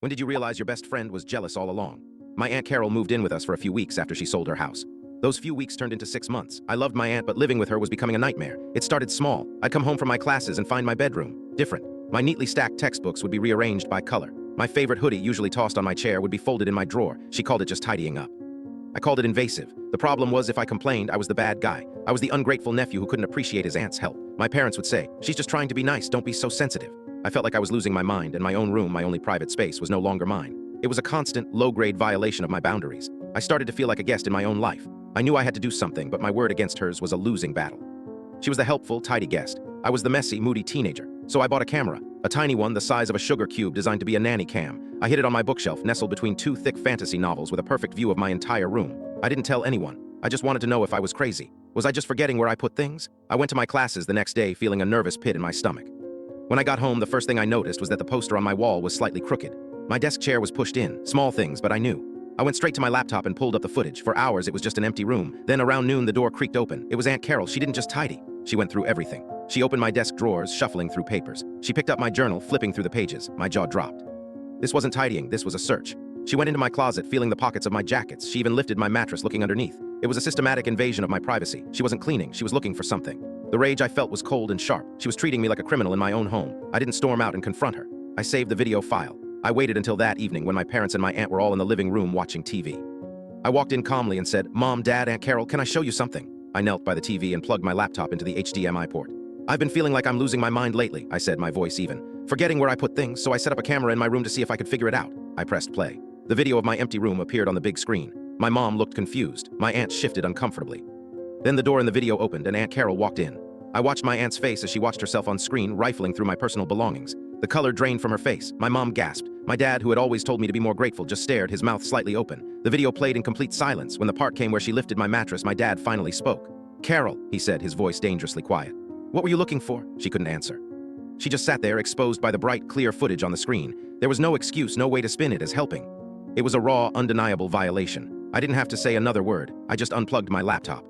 When did you realize your best friend was jealous all along? My Aunt Carol moved in with us for a few weeks after she sold her house. Those few weeks turned into 6 months. I loved my aunt, but living with her was becoming a nightmare. It started small. I'd come home from my classes and find my bedroom different. My neatly stacked textbooks would be rearranged by color. My favorite hoodie, usually tossed on my chair, would be folded in my drawer. She called it just tidying up. I called it invasive. The problem was, if I complained, I was the bad guy. I was the ungrateful nephew who couldn't appreciate his aunt's help. My parents would say, "She's just trying to be nice, don't be so sensitive." I felt like I was losing my mind, and my own room, my only private space, was no longer mine. It was a constant, low-grade violation of my boundaries. I started to feel like a guest in my own life. I knew I had to do something, but my word against hers was a losing battle. She was the helpful, tidy guest. I was the messy, moody teenager. So I bought a camera, a tiny one the size of a sugar cube designed to be a nanny cam. I hid it on my bookshelf, nestled between two thick fantasy novels with a perfect view of my entire room. I didn't tell anyone. I just wanted to know if I was crazy. Was I just forgetting where I put things? I went to my classes the next day feeling a nervous pit in my stomach. When I got home, the first thing I noticed was that the poster on my wall was slightly crooked. My desk chair was pushed in, small things, but I knew. I went straight to my laptop and pulled up the footage. For hours, it was just an empty room. Then around noon, the door creaked open. It was Aunt Carol. She didn't just tidy. She went through everything. She opened my desk drawers, shuffling through papers. She picked up my journal, flipping through the pages. My jaw dropped. This wasn't tidying, this was a search. She went into my closet, feeling the pockets of my jackets. She even lifted my mattress, looking underneath. It was a systematic invasion of my privacy. She wasn't cleaning, she was looking for something. The rage I felt was cold and sharp. She was treating me like a criminal in my own home. I didn't storm out and confront her. I saved the video file. I waited until that evening when my parents and my aunt were all in the living room watching TV. I walked in calmly and said, "Mom, Dad, Aunt Carol, can I show you something?" I knelt by the TV and plugged my laptop into the HDMI port. "I've been feeling like I'm losing my mind lately," I said, my voice even. "Forgetting where I put things, so I set up a camera in my room to see if I could figure it out." I pressed play. The video of my empty room appeared on the big screen. My mom looked confused. My aunt shifted uncomfortably. Then the door in the video opened and Aunt Carol walked in. I watched my aunt's face as she watched herself on screen, rifling through my personal belongings. The color drained from her face. My mom gasped. My dad, who had always told me to be more grateful, just stared, his mouth slightly open. The video played in complete silence. When the part came where she lifted my mattress, my dad finally spoke. "Carol," he said, his voice dangerously quiet. "What were you looking for?" She couldn't answer. She just sat there, exposed by the bright, clear footage on the screen. There was no excuse, no way to spin it as helping. It was a raw, undeniable violation. I didn't have to say another word. I just unplugged my laptop.